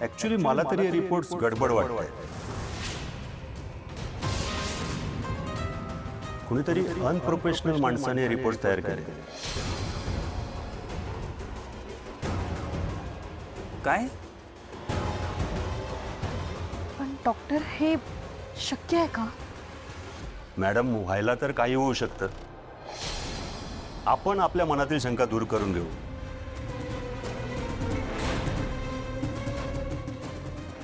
Actually मला तरी हे रिपोर्ट्स गडबड वाटत आहेत. कुणीतरी अनप्रोफेशनल माणसाने रिपोर्ट तयार केले. काय? पण डॉक्टर हे शक्य आहे का? मॅडम, व्हायला तर काही होऊ शकतं. आपण आपल्या मनातील शंका दूर करून घेऊ.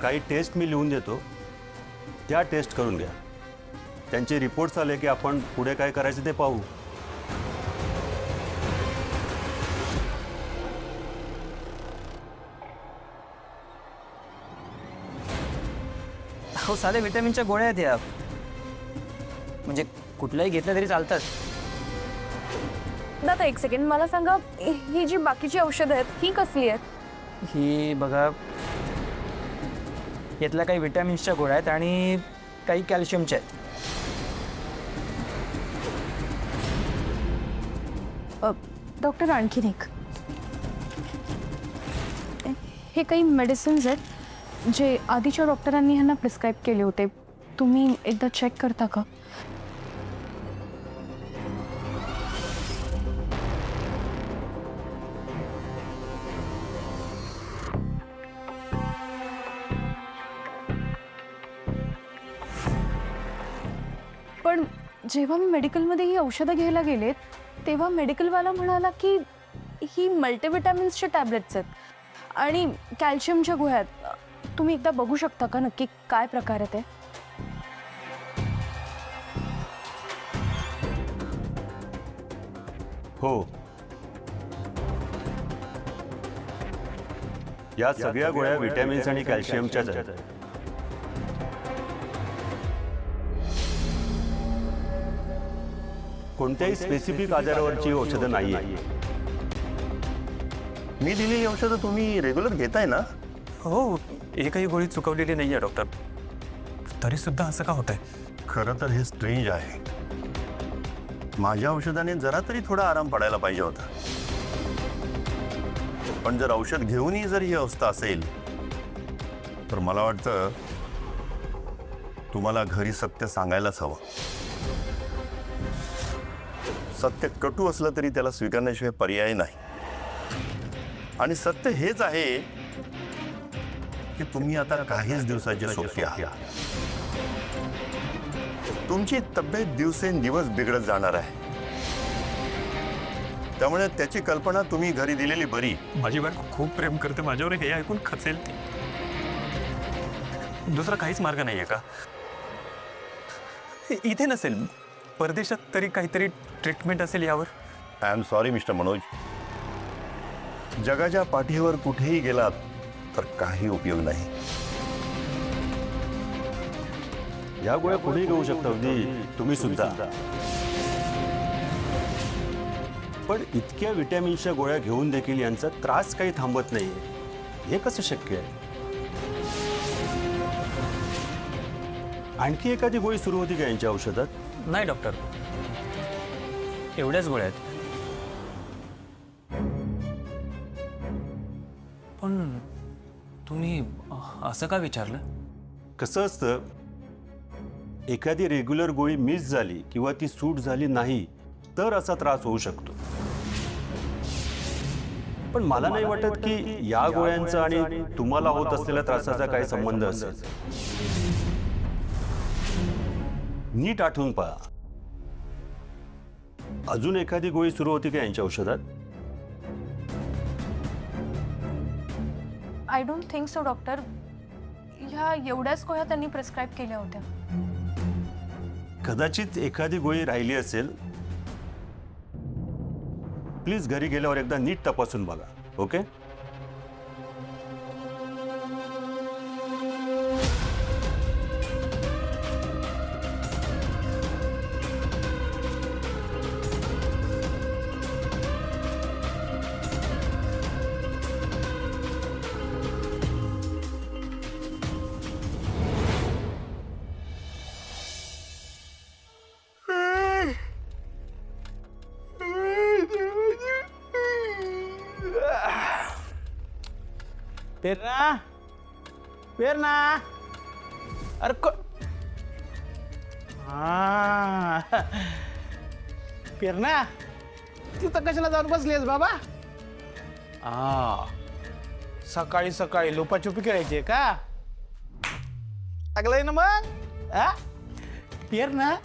काही टेस्ट मी लिहून देतो, त्या टेस्ट करून घ्या. त्यांचे रिपोर्ट्स आले की आपण पुढे काय करायचे ते पाहू. हो, साध्या विटॅमिनच्या गोळ्या आहेत या. म्हणजे कुठल्याही घेतल्या तरी चालतात. दादा एक सेकंड, मला सांगा ही जी बाकीची औषधं आहेत ही कसली आहेत? ही बघा, यातल्या काही विटॅमिन्सच्या गोळ्या आहेत आणि काही कॅल्शियमच्या आहेत. डॉक्टर आणखीन एक, हे काही मेडिसिन्स आहेत जे आधीच्या डॉक्टरांनी ह्यांना प्रिस्क्राईब केले होते. तुम्ही एकदा चेक करता का? पण जेव्हा मी मेडिकलमध्ये ही औषधं घ्यायला गेले तेव्हा मेडिकलवाला म्हणाला की ही मल्टीविटॅमिन्सचे टॅबलेट्स आहेत आणि कॅल्शियमच्या गोळ्या आहेत. तुम्ही एकदा बघू शकता का नक्की काय प्रकार आहे ते? हो, या सगळ्या गोळ्या विटॅमिन्स आणि कॅल्शियमच्याच आहेत. कोणत्याही स्पेसिफिक आजारावरची औषधं नाही आहे. मी दिलेली औषधं तुम्ही रेग्युलर घेताय ना? हो, एकही गोळी चुकवलेली नाही आहे डॉक्टर. तरी सुद्धा असं का होतंय? खरं तर हे स्ट्रेंज आहे. माझ्या औषधाने जरा तरी थोडा आराम पडायला पाहिजे होता. पण जर औषध घेऊनही जर ही अवस्था असेल तर मला वाटतं तुम्हाला घरी सत्य सांगायलाच हवं. सत्य कटू असलं तरी त्याला स्वीकारण्याशिवाय पर्याय नाही. आणि सत्य हेच आहे की तुम्ही आता काहीच दिवसाचे सोबती आहात. तुमची तब्येत दिवसेंदिवस बिघडत जाणार आहे. त्यामुळे त्याची कल्पना तुम्ही घरी दिलेली बरी. माझी बायको खूप प्रेम करते माझ्यावर, हे ऐकून खचेल ती. दुसरा काहीच मार्ग नाही आहे का? इथे नसेल, परदेशात तरी काहीतरी ट्रीटमेंट असेल यावर. I am sorry mister Manoj. जगाच्या पाठीवर कुठेही गेलात तर काही उपयोग नाही. या गोळ्या कुठेही घेऊ शकता अगदी तुम्ही सुद्धा. पण इतक्या विटॅमिन्सच्या गोळ्या घेऊन देखील यांचा त्रास काही थांबत नाही. हे कसं शक्य आहे? आणखी एखादी गोळी सुरू होती का यांच्या औषधात? नाही डॉक्टर, एवढ्याच गोळ्या आहेत. पण तुम्ही असं का विचारलं? कसं असतं, एखादी रेग्युलर गोळी मिस झाली किंवा ती सूट झाली नाही तर असा त्रास होऊ शकतो. पण मला नाही वाटत की या गोळ्यांचा आणि तुम्हाला होत असलेल्या त्रासाचा काही संबंध असेल. नीट आठवून पहा, अजून एखादी गोळी सुरू होती का यांच्या औषधात? I don't think so doctor. ह्या एवढ्याच गोळ्या त्यांनी प्रिस्क्राईब केल्या होत्या. कदाचित एखादी गोळी राहिली असेल. प्लीज घरी गेल्यावर एकदा नीट तपासून बघा. ओके? तेरा पेरणा अरे पेरणा तिथं कशाला जाऊन बसलीस बाबा? सकाळी सकाळी लुपाछुपी खेळायची का? लागलंय ना मग? पेरणा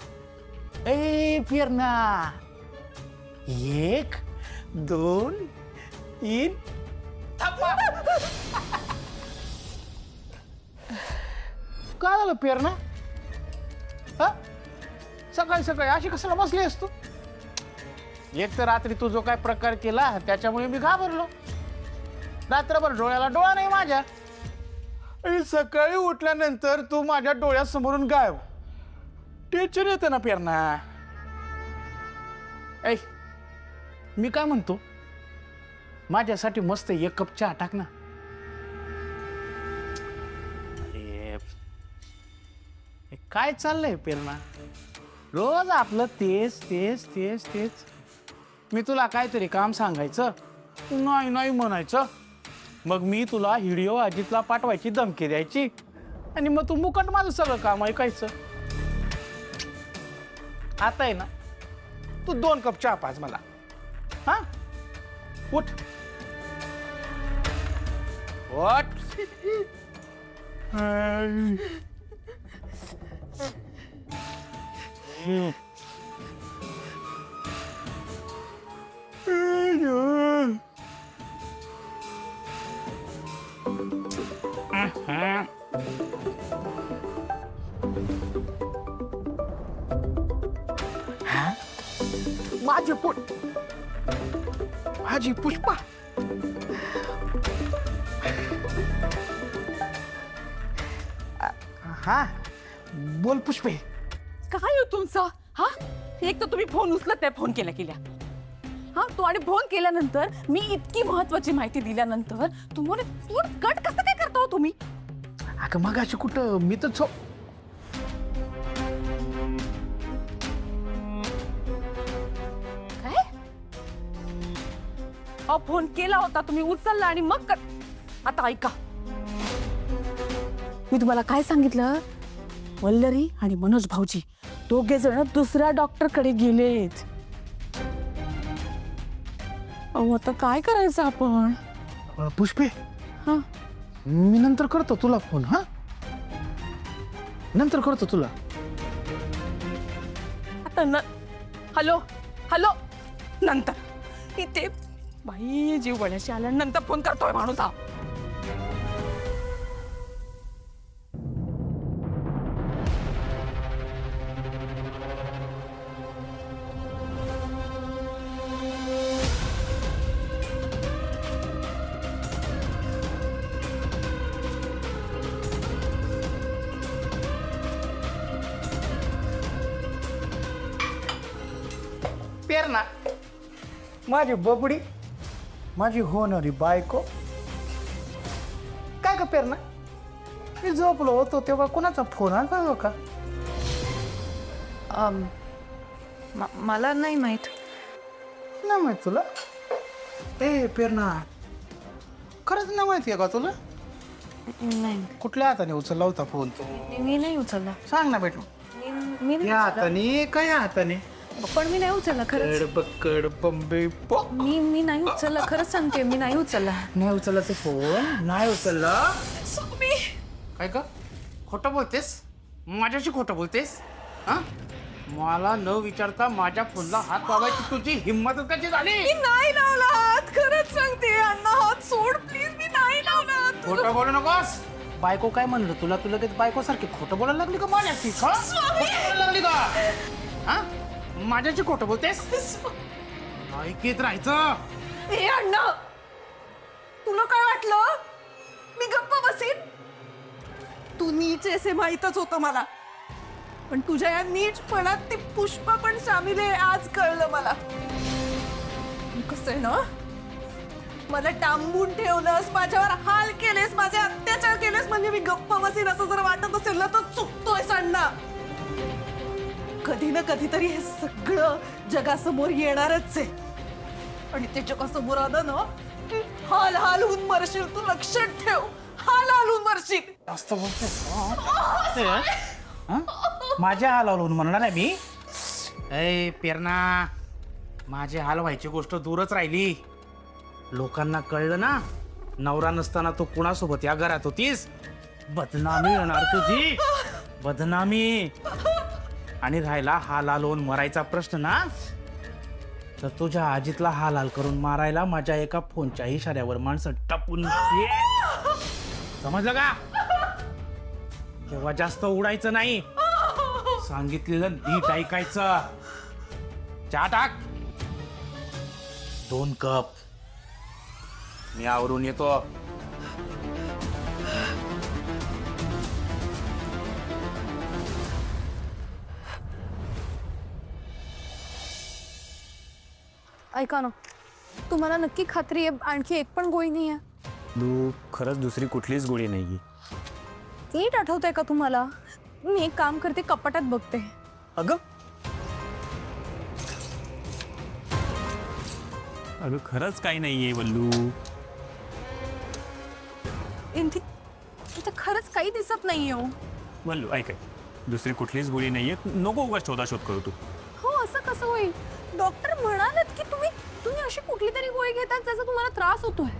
ए पेरणा 1 2 3 थांबा. काय झालं पेरणा? सकाळी सकाळी अशी कशाला बसली असतो? एक तर रात्री तू जो काय प्रकार केला त्याच्यामुळे मी घाबरलो. रात्रभर डोळ्याला डोळा नाही माझ्या. आणि सकाळी उठल्यानंतर तू माझ्या डोळ्यासमोरून गायब. टेन्शन येतं ना पेरणा. ऐ मी काय म्हणतो, माझ्यासाठी मस्त 1 कप चहा टाक ना. अरे काय चाललंय पेरणा? रोज आपलं तेच तेच तेच तेच. मी तुला काहीतरी काम सांगायचं, नाही नाही म्हणायचं. मग मी तुला व्हिडिओ अजितला पाठवायची धमकी द्यायची आणि मग तू मुकट माझं सगळं काम ऐकायचं. आता आहे ना, तू 2 कप चहा पाज मला. हा उठ उठ. माझे पोट, माझी पुष्पा. हा बोल पुष्पे. काय हो तुमचं? हा एक तर तुम्ही फोन उचलत नाही फोन केल्या. हा तो आणि फोन केल्यानंतर मी इतकी महत्वाची माहिती दिल्यानंतर तुम्हाला फोन कट कसं काय करता हो तुम्ही? अगं मगाशी कुठं, मी तर काय? अहो फोन केला होता तुम्ही, उचलला आणि मग आता ऐका, मी तुम्हाला काय सांगितलं? वल्लरी आणि मनोज भाऊजी दोघे जण दुसऱ्या डॉक्टरकडे गेलेत. अहो आता काय करायचं आपण? पुष्पे हा मी नंतर करतो तुला फोन. हा नंतर करतो तुला. आता हॅलो हॅलो नंतर इथे बाई जीव बळ्याशी आल्यानंतर फोन करतोय माणूस हा. पेरणा माझी बबडी, माझी होणारी बायको. काय का पेरणा, मी झोपलो होतो तेव्हा कोणाचा फोन आला का? मला नाही माहित. नाही माहित तुला? ए पेरणा, खरंच नाही माहिती आहे का तुला? नाही, कुठल्या हाताने उचलला होता फोन तू? मी नाही उचलला. सांग ना बेटू. मी नाही या हाताने काय हाताने? पण मी नाही उचलला खरंच. बक्कड बंबे मी नाही उचलला, खरंच सांगते मी नाही उचलला. नाही उचलला ते फोन, नाही उचलला. काय का खोटं बोलतेस? माझ्याशी खोटं बोलतेस? हा मला न विचारता माझ्या फोनला हात लावायची तुझी हिंमत कशी झाली? मी नाही लावला हात, खरंच सांगते. अण्णा हात सोड प्लीज, मी नाही लावला हात. खोटं बोलू नकोस. बायको काय म्हणलं तुला? तुला लगेच बायको सारखी खोटं बोलायला लागली का माझ्याशी? खोटं बोलायला लागली का? हा माझ्याशी खोटं बोलतेस? ऐकीत राहायचं. ए अण्णा, तुला काय वाटलं मी गप्प बसीन? तू नीच आहेस हे माहीतच होतं मला, पण तुझ्या या नीचपणात ती पुष्पा पण सामील आहे आज कळलं मला. कसं आहे ना, मला डांबून ठेवलंस, माझ्यावर हाल केलेस, माझे अत्याचार केलेस म्हणजे मी गप्प बसीन असं जर वाटत असेल ना तर चुकतोय अण्णा. कधी ना कधीतरी हे सगळं जगासमोर येणारच आहे आणि ते जगासमोर आलं ना की हाल हाल होऊन मरशील. तू लक्षात ठेव, हाल घालून मरशील. जास्त बोलते माझे हाल होऊन म्हणणार नाही मी. ए पेरणा, माझे हाल व्हायची गोष्ट दूरच राहिली. लोकांना कळलं ना नवरा नसताना तू कुणासोबत या घरात होतीस, बदनामी होणार तुझी, बदनामी. आणि राहिला हाल होऊन मरायचा प्रश्न ना, तर तुझ्या आजीतला हाल करून मारायला माझ्या एका फोनच्या इशाऱ्यावर माणसं टपून समजलं का? तेव्हा जास्त उडायचं नाही, सांगितलेलं नीट ऐकायचं. चहा टाक 2 कप, मी आवरून येतो. ऐका ना, तुम्हाला नक्की खात्री आहे आणखी एक पण गोळी नाही आहे? तू खरंच दुसरी कुठलीच गोळी नाही. नीट आठवतंय का तुम्हाला? मी एक काम करते, कपाटात बघते. अगं अगं खरंच काही नाहीये वल्लू. इथे खरंच काही दिसत नाहीये हो. वल्लू ऐक, दुसरी कुठलीच गोळी नाहीये, नको उगाच शोधाशोध करू तू. हो, असं कसं होईल? डॉक्टर म्हणालेत की तुम्ही अशी कुठली तरी गोळी घेतात ज्याचा तुम्हाला त्रास होतोय.